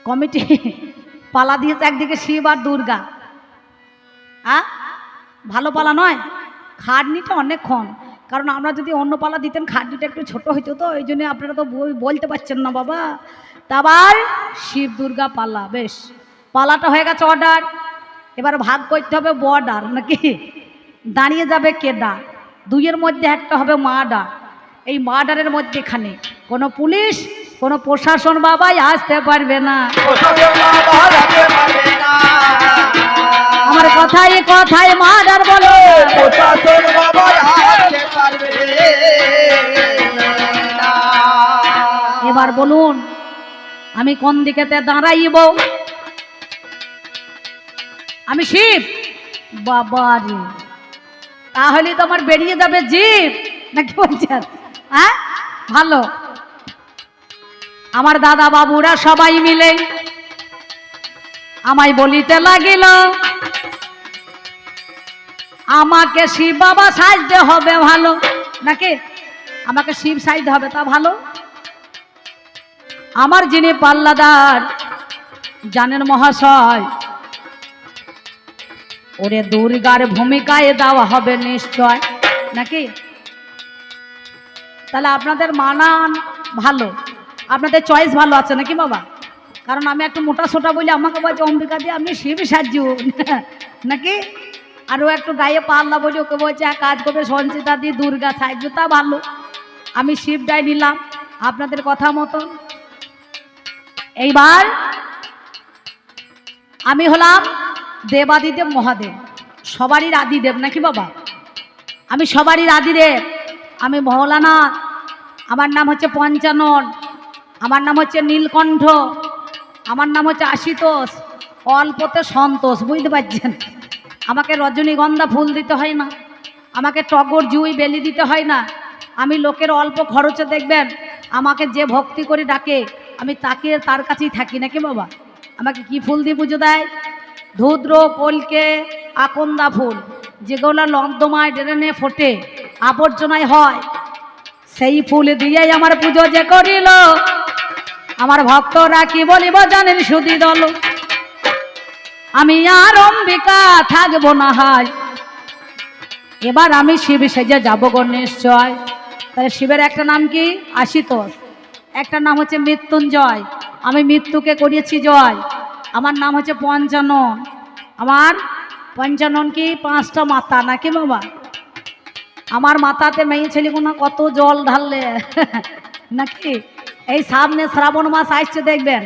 Committee পালা দিয়েছে একদিকে শিব আর দুর্গা। ভালো পালা নয়, খাটনিটা অনেকক্ষণ। কারণ আমরা যদি অন্য পালা দিতেন খাটনিটা একটু ছোট হইতো, তো এই জন্য আপনারা তো বলতে পারছেন না বাবা। তারপর শিব দুর্গা পালা, বেশ পালাটা হয়ে গেছে অর্ডার। এবার ভাগ করতে হবে বর্ডার নাকি, দাঁড়িয়ে যাবে কেডার, দুইয়ের মধ্যে একটা হবে মার্ডার। এই মার্ডারের মধ্যেখানে কোনো পুলিশ কোনো প্রশাসন বাবাই আসতে পারবে না। আমার কথায় কথায় মার্ডার বলো, এবার বলুন আমি কোন দিকেতে দাঁড়াইব? আমি শিব বাবা রে, তাহলে তো আমার বেরিয়ে যাবে জীব নাকি বলছেন? ভালো। আমার দাদা বাবুরা সবাই মিলে আমায় বলিতে লাগিল, আমাকে শিব বাবা সাজতে হবে ভালো নাকি, আমাকে শিব সাজতে হবে, তা ভালো। আমার যিনি পাল্লাদার জানেন মহাশয়, ওরে দুর্গার ভূমিকায় দেওয়া হবে নিশ্চয় নাকি। তাহলে আপনাদের মানান ভালো, আপনাদের চয়েস ভালো আছে নাকি বাবা? কারণ আমি একটু মোটা সোটা বলি আমাকে বলছে অম্বিকা দিয়ে আপনি শিব সাজু নাকি, আর ও একটু গায়ে পাল্লা বলি ওকে বলছে এক কাজ করবে সঞ্চিতা দিয়ে দুর্গা সাজু, তা ভালো। আমি শিবটাই নিলাম আপনাদের কথা মতো। এইবার আমি হলাম দেবাদিদেব মহাদেব, সবারই আদিদেব নাকি বাবা। আমি সবারই আদিদেব, আমি ভোলানাথ, আমার নাম হচ্ছে পঞ্চানন, আমার নাম হচ্ছে নীলকণ্ঠ, আমার নাম হচ্ছে আশুতোষ, অল্পতে সন্তোষ, বুঝতে পারছেন। আমাকে রজনীগন্ধা ফুল দিতে হয় না, আমাকে টগর জুঁই বেলি দিতে হয় না। আমি লোকের অল্প খরচে দেখবেন আমাকে যে ভক্তি করে ডাকে আমি তাকে তার কাছেই থাকি নাকি বাবা। আমাকে কি ফুল দিয়ে পুজো দেয়? ধুদ্র, কলকে, আকন্দা ফুল, যেগুলো নর্দমায় ড্রেনে ফোটে আবর্জনায় হয়, সেই ফুল দিয়েই আমার পুজো যে করিল। আমার ভক্তরা কি বলিব জানেন সুধী দল, আমি আর অম্বিকা থাকবো না হয়, এবার আমি শিব সেজে যাবো গো নিশ্চয়। তাহলে শিবের একটা নাম কি? আশুতোষ। একটা নাম হচ্ছে মৃত্যুঞ্জয়, আমি মৃত্যুকে করিয়েছি জয়। আমার নাম হচ্ছে পঞ্চানন, আমার পঞ্চানন কি 5টা মাথা নাকি বাবা। আমার মাথাতে মেয়ে ছেলেগুলো কত জল ঢাললে নাকি। এই সামনে শ্রাবণ মাস আসছে দেখবেন,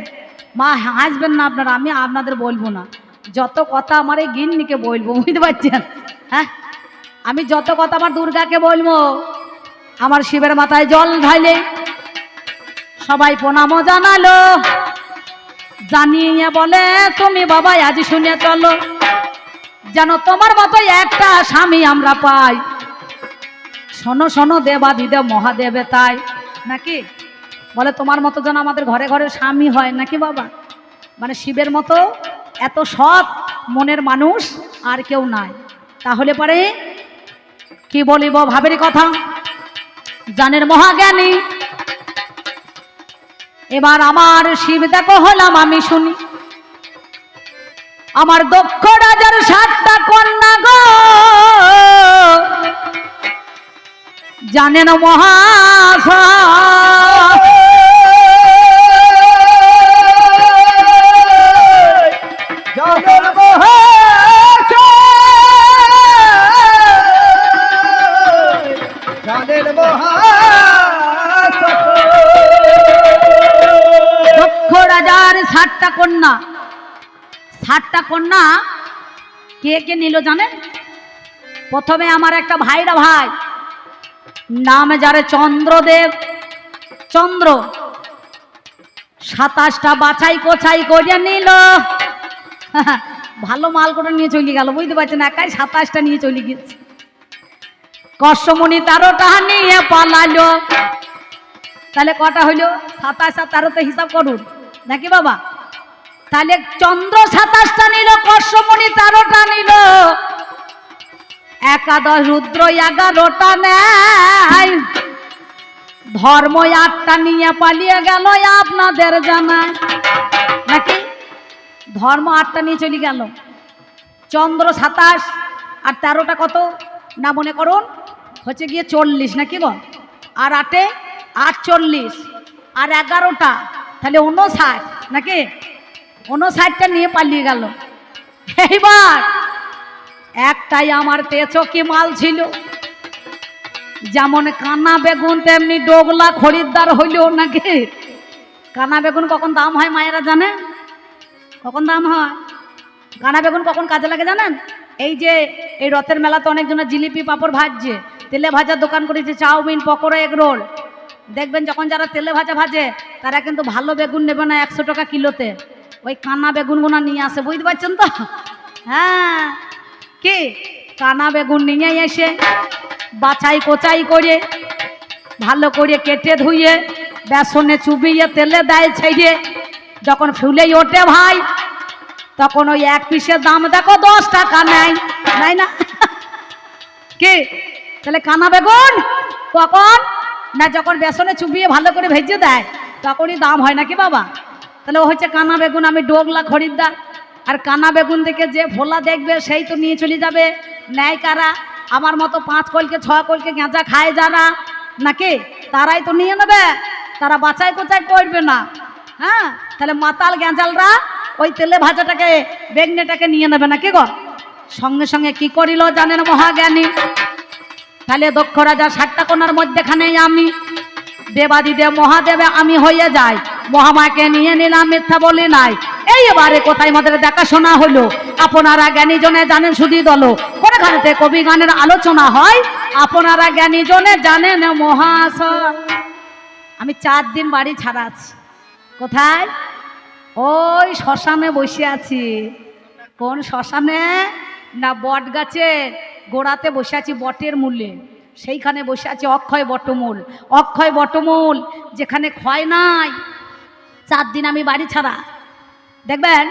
মা হাসবেন না আপনারা, আমি আপনাদের বলবো না, যত কথা আমার এই গিন্নিকে বলবো, বুঝতে পারছেন। হ্যাঁ, আমি যত কথা আমার দুর্গাকে বলবো। আমার শিবের মাথায় জল ঢালে সবাই প্রণামও জানালো, জানিয়ে বলে তুমি বাবা আজ শুনে চলো, যেন তোমার মতো একটা স্বামী আমরা পাই। শোনো শোনো দেবাদিদেব মহাদেবে তাই নাকি, বলে তোমার মতো যেন আমাদের ঘরে ঘরে স্বামী হয় নাকি বাবা। মানে শিবের মতো এত সৎ মনের মানুষ আর কেউ নাই। তাহলে পরে কি বলিব ভাবের কথা, জানের মহাজ্ঞানী। এবার আমার শিব দেখো হলাম আমি শুনি, আমার দক্ষ রাজার 7টা কন্যা গো, জানেন মহাশয়। দক্ষ রাজার 7টা কন্যা, 7টা কন্যা কে কে নিল জানেন? প্রথমে আমার একটা ভাইরা ভাই, নাম যারে চন্দ্রদেব, চন্দ্র 27টা বাছাই কোছাই করে নিল। ভালো মাল করে নিয়ে চলে গেল, বুঝতে পারছেন, একাই 27টা নিয়ে চলে গেছে। কশ্যমণি 13টা নিয়ে পালালো। তাহলে কটা হইল? 27 আর 13তে হিসাব করুন নাকি বাবা। তাহলে চন্দ্র 27টা নিল, কশ্যমণি 13টা নিল, একাদশ রুদ্র 11টা নেয়, ধর্ম 8টা নিয়ে পালিয়ে গেল আপনাদের জানা নাকি? ধর্ম 8টা নিয়ে চলে গেল, চন্দ্র 27 আর 13টা কত না মনে করুন হচ্ছে গিয়ে 40 নাকি গো, আর 8-এ 48 আর 11টা তাহলে 59 নাকি? 59টা নিয়ে পালিয়ে গেল। এইবার একটাই আমার তেচকি মাল ছিল, যেমন কানা বেগুন তেমনি ডোগলা খরিদ্দার হইল নাকি? কানা বেগুন কখন দাম হয় মায়েরা জানে? কখন দাম হয়? কানা বেগুন কখন কাজে লাগে জানেন? এই যে এই রথের মেলাতে অনেকজনের জিলিপি পাপড় ভাজছে, তেলে ভাজার দোকান করেছে, চাউমিন পকোড়া এগ রোল, দেখবেন যখন যারা তেলে ভাজা ভাজে তারা কিন্তু ভালো বেগুন নেবে না 100 টাকা কিলোতে, ওই কানা বেগুনগুলো নিয়ে আসে, বুঝতে পারছেন তো? হ্যাঁ, কি কানা বেগুন নিয়ে এসে বাছাই কোচাই করে ভালো করে কেটে ধুয়ে বেসনে চুবিয়ে তেলে দেয় ছেড়ে, যখন ফুলেই ওঠে ভাই তখন ওই 1 পিসের দাম দেখো 10 টাকা নেয়, নাই না? কি তাহলে কানা বেগুন কখন না যখন বেসনে চুবিয়ে ভালো করে ভেজে দেয় তখনই দাম হয় নাকি বাবা? তাহলে ও হচ্ছে কানা বেগুন, আমি ডোগলা খরিদ্দার। আর কানা বেগুন থেকে যে ভোলা দেখবে সেই তো নিয়ে চলে যাবে, নেয় কারা? আমার মতো 5 কলকে 6 কলকে গেঁজা খায় যারা নাকি, তারাই তো নিয়ে নেবে, তারা বাছাই কোচাই করবে না। হ্যাঁ, তাহলে মাতাল গেঁজালরা ওই তেলে ভাজাটাকে বেগনেটাকে নিয়ে নেবে নাকি গো? সঙ্গে সঙ্গে কি করিল জানেন মহাজ্ঞানী? তাহলে দক্ষ রাজা 60টা কোণার মধ্যেখানে আমি দেবাদিদেব মহাদেবে আমি হয়ে যাই, মহামাকে নিয়ে নিলাম, মিথ্যা বলি নাই। এইবারে কোথায় আমাদের দেখাশোনা হলো, আপনারা জ্ঞানী জনে জানেন শুধু দল, কোনখানেতে কবি গানের আলোচনা হয়, আপনারা জ্ঞানী জনে জানেন মহাশয়। আমি 4 দিন বাড়ি ছাড়া আছি। কোথায়? ওই শ্মশানে বসে আছি। কোন শ্মশানে না? বট গাছে গোড়াতে বসে আছি, বটের মূলে, সেইখানে বসে আছে অক্ষয় বটমূল। অক্ষয় বটমূল যেখানে ক্ষয় নাই। 4 দিন আমি বাড়ি ছাড়া। দেখবেন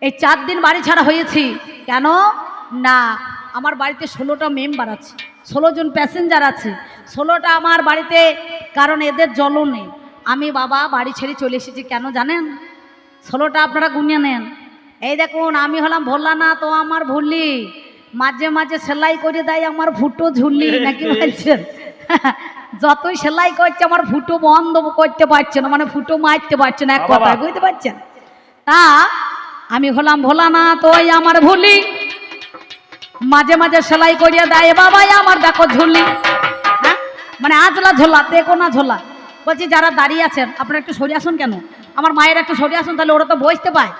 এই 4 দিন বাড়ি ছাড়া হয়েছি কেন না, আমার বাড়িতে 16টা মেম্বার আছে, 16 জন প্যাসেঞ্জার আছে, 16টা আমার বাড়িতে, কারণ এদের জলও নেই। আমি বাবা বাড়ি ছেড়ে চলে এসেছি কেন জানেন? 16টা আপনারা গুনিয়ে নেন। এই দেখুন, আমি হলাম ভোলা না তো আমার ভুলি, মাঝে মাঝে সেলাই করে দেয় আমার ফুটো ঝুলি নাকি বলছেন? যতই সেলাই করছে আমার ফুটো বন্ধ করতে পারছে না, মানে ফুটো মারতে পারছে না, এক কথায় বুঝতে পারছেন? তা আমি হলাম ভোলা না তো ওই আমার ভুলি, মাঝে মাঝে সেলাই করিয়ে দেয় বাবাই আমার দেখো ঝুলি। হ্যাঁ, মানে আজলা ঝোলা দেখো না ঝোলা। বলছি যারা দাঁড়িয়ে আছেন আপনারা একটু সরে আসুন, কেন আমার মায়ের একটু সরে আসুন, তাহলে ওরা তো বসতে পায়।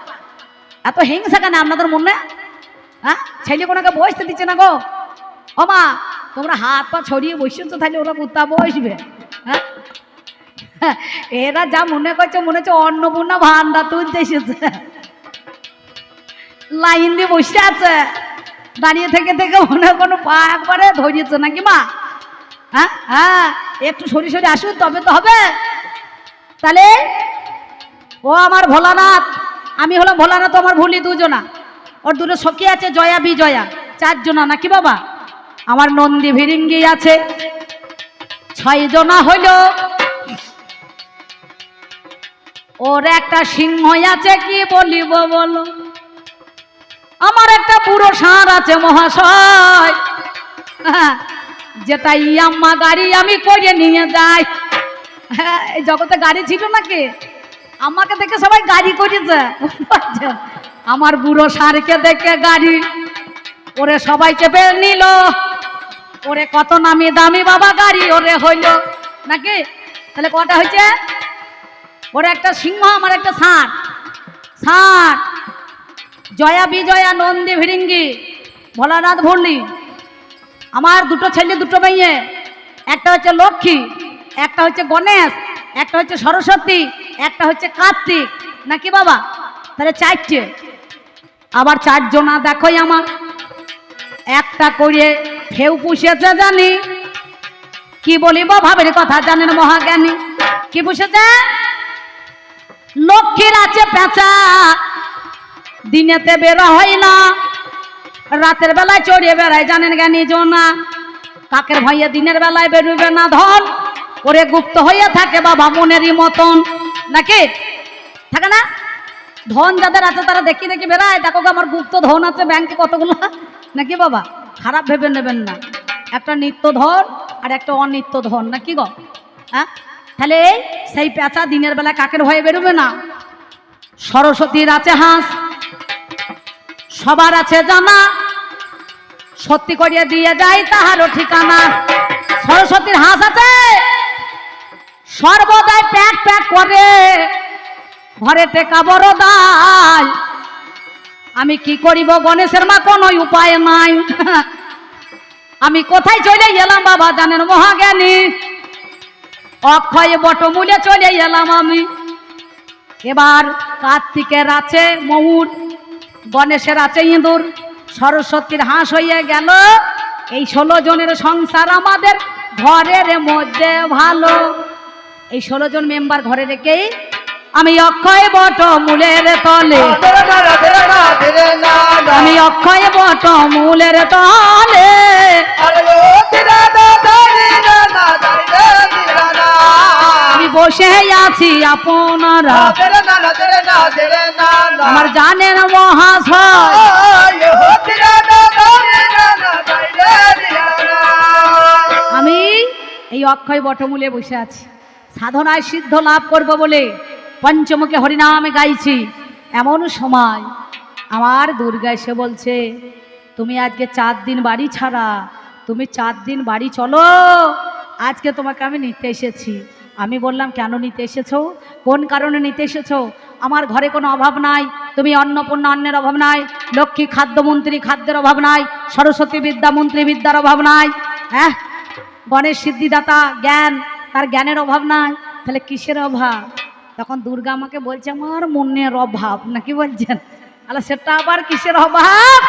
এত হিংসা কেন আপনাদের মনে? হ্যাঁ, ছেলে কোনাকে বসতে দিচ্ছে না গো। ও মা, তোমরা হাত পা ছড়িয়ে বসেছো, তাহলে ওরা কুত্তা বসবে। হ্যাঁ, এরা যা মনে করছে মনে হচ্ছে অন্নপূর্ণা ভান্ডার তুলতে এসেছে, লাইন দিয়ে বসে আছে, দাঁড়িয়ে থেকে থেকে মনে কোনো পা একবারে ধরিয়েছে নাকি মা? হ্যাঁ হ্যাঁ, একটু সরি সরি আসুন তবে তো হবে। তাহলে ও আমার ভোলানাথ, আমি হলাম ভোলানাথ, আমার ভুলি 2 জনা, ওর 2টো সখী আছে জয়া বিজয়া, 4 জনা নাকি বাবা? আমার নন্দী ভিরিঙ্গি আছে 6 জনা হইল, ওর একটা সিংহ আছে, কি বলিব বলো? আমার একটা বুড়ো ষাঁড় আছে মহাশয়, যেটা ইয়াম্মা গাড়ি আমি করে নিয়ে যাই। হ্যাঁ, এই জগতে গাড়ি ছিল নাকি? আমাকে দেখে সবাই গাড়ি করেছে। আমার বুড়ো ষাঁড়কে দেখে গাড়ি, ওরে সবাই চেপে নিল, ওরে কত নামি দামি বাবা গাড়ি ওরে হইল নাকি? তাহলে কটা হয়েছে? ওরে একটা সিংহ, আমার একটা ষাঁড়। ষাঁড় জয়া বিজয়া নন্দী ভিরিঙ্গি ভোলানাথ ভুলি, আমার 2টো ছেলে 2টো মেয়ে, একটা হচ্ছে লক্ষ্মী, একটা হচ্ছে গণেশ, একটা হচ্ছে সরস্বতী, একটা হচ্ছে কার্তিক নাকি বাবা? তাহলে 4টে। আবার 4 জনা দেখোই আমার একটা করে ফেউ পুষেছে, জানি কি বলিব ভাবের কথা জানেন মহাজ্ঞানী? কি পুষেছে? লক্ষ্মীর আছে পেঁচা, দিনেতে বেরো হয় না, রাতের বেলায় চড়িয়ে বেড়ায়, জানেন জ্ঞানী জনা? কাকের ভয়ে দিনের বেলায় বেরোবে না ধন, ওরে গুপ্ত হয়ে থাকে বাবা মনেরই মতন নাকি? থাকে না? ধন যাদের আছে তারা দেখি দেখি বেড়ায়, দেখো গো আমার গুপ্ত ধন আছে ব্যাংকে কতগুলো, নাকি বাবা? খারাপ ভেবে নেবেন না, একটা নিত্য ধন আর একটা অনিত্য ধন, নাকি গো? হ্যাঁ, তাহলে সেই পেঁচা দিনের বেলা কাকের ভয়ে বেরোবে না। সরস্বতীর আছে হাঁস, সবার আছে জানা, সত্যি করিয়ে দিয়ে যায় তাহারও ঠিকানা। সরস্বতীর হাঁস আছে, সর্বদাই প্যাক প্যাক করে, ঘরে টেকা বড় দায়। আমি কি করিব গণেশের মা, কোনো উপায় নাই। আমি কোথায় চলে এলাম বাবা জানেন মহাজ্ঞানী, অক্ষয় বটমূলে চলে এলাম আমি। এবার কার্তিকের আছে ময়ূর, গণেশের আছে ইঁদুর, সরস্বতীর হাঁস হয়ে গেল। এই 16 জনের সংসার আমাদের ঘরের মধ্যে ভালো। এই 16 জন মেম্বার ঘরে রেখেই আমি অক্ষয় বটমূলের তলে, আমি অক্ষয় বটমূলের তলে আমি বসে আছি আপনারা আমার জানেন মহাশয়। আমি এই অক্ষয় বটমূলে বসে আছি, সাধনায় সিদ্ধ লাভ করব বলে পঞ্চমুখে হরিনামে গাইছি। এমন সময় আমার দুর্গা এসে বলছে, তুমি আজকে 4 দিন বাড়ি ছাড়া, তুমি 4 দিন বাড়ি চলো, আজকে তোমাকে আমি নিতে এসেছি। আমি বললাম, কেন নিতে এসেছো? কোন কারণে নিতে এসেছো? আমার ঘরে কোনো অভাব নাই, তুমি অন্নপূর্ণা অন্নের অভাব নাই, লক্ষ্মী খাদ্যমন্ত্রী খাদ্যের অভাব নাই, সরস্বতী বিদ্যামন্ত্রী বিদ্যার অভাব নাই, হ্যাঁ, গণেশ সিদ্ধিদাতা জ্ঞান, তার জ্ঞানের অভাব নাই, তাহলে কিসের অভাব? তখন দুর্গা আমাকে বলছে, আমার মনের অভাব, নাকি বলছেন? তাহলে সেটা আবার কিসের অভাব?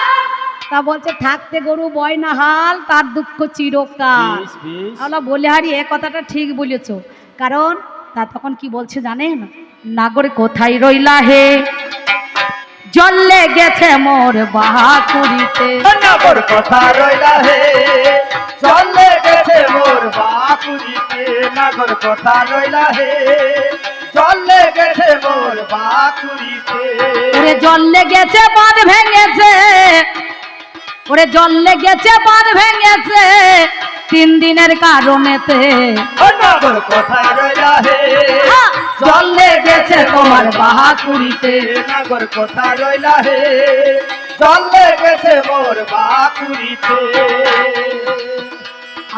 তা বলছে, থাকতে গরু বয় না হাল, তার দুঃখ চিরকাল। আমরা বলে হারি, এ কথাটা ঠিক বলেছো। কারণ তা তখন কি বলছে জানেন? নাগর কোথায় রইলা হে, জল লেগেছে মোর বাহাকুড়িতে। নাগর কোথায় রইলা হে, জল লেগেছে মোর বাহাকুড়িতে। নাগর কোথায় রইলা হে, জল লেগেছে মোর বাহাকুড়িতে। ওরে জল লেগেছে বাঁধ ভেঙেছে, ওরে জল লেগেছে বাঁধ ভেঙেছে 3 দিনের কারণেতে। নাগর কোথায় রইলা হে, জল লেগেছে তোমার বাহাকুড়িতে। নাগর কোথায় রইলা হে, জল লেগেছে মোর বাহাকুড়িতে।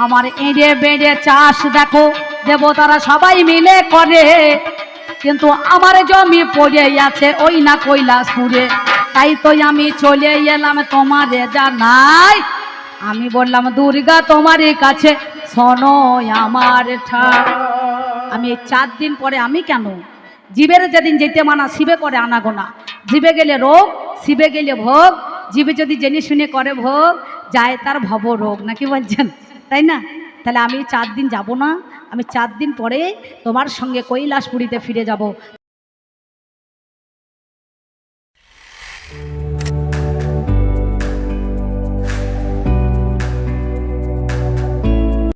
আমার এঁড়ে বেড়ে চাষ দেখো দেবতারা সবাই মিলে করে, কিন্তু আমার জমি পড়ে আছে ওই না কৈলাসপুরে। তাই তো আমি চলে এলাম তোমারে জানাই। আমি বললাম, দুর্গা তোমারই কাছে শোনো আমার ঠাক। আমি এই 4 দিন পরে আমি কেন? জীবের যেদিন যেতে মানা, শিবে করে আনাগোনা। জীবে গেলে রোগ, শিবে গেলে ভোগ। জীবে যদি জেনে শুনে করে ভোগ, যায় তার ভব রোগ, নাকি বলছেন? তাই না? তাহলে আমি 4 দিন যাব না, আমি 4 দিন পরে তোমার সঙ্গে কৈলাসপুরীতে ফিরে যাব।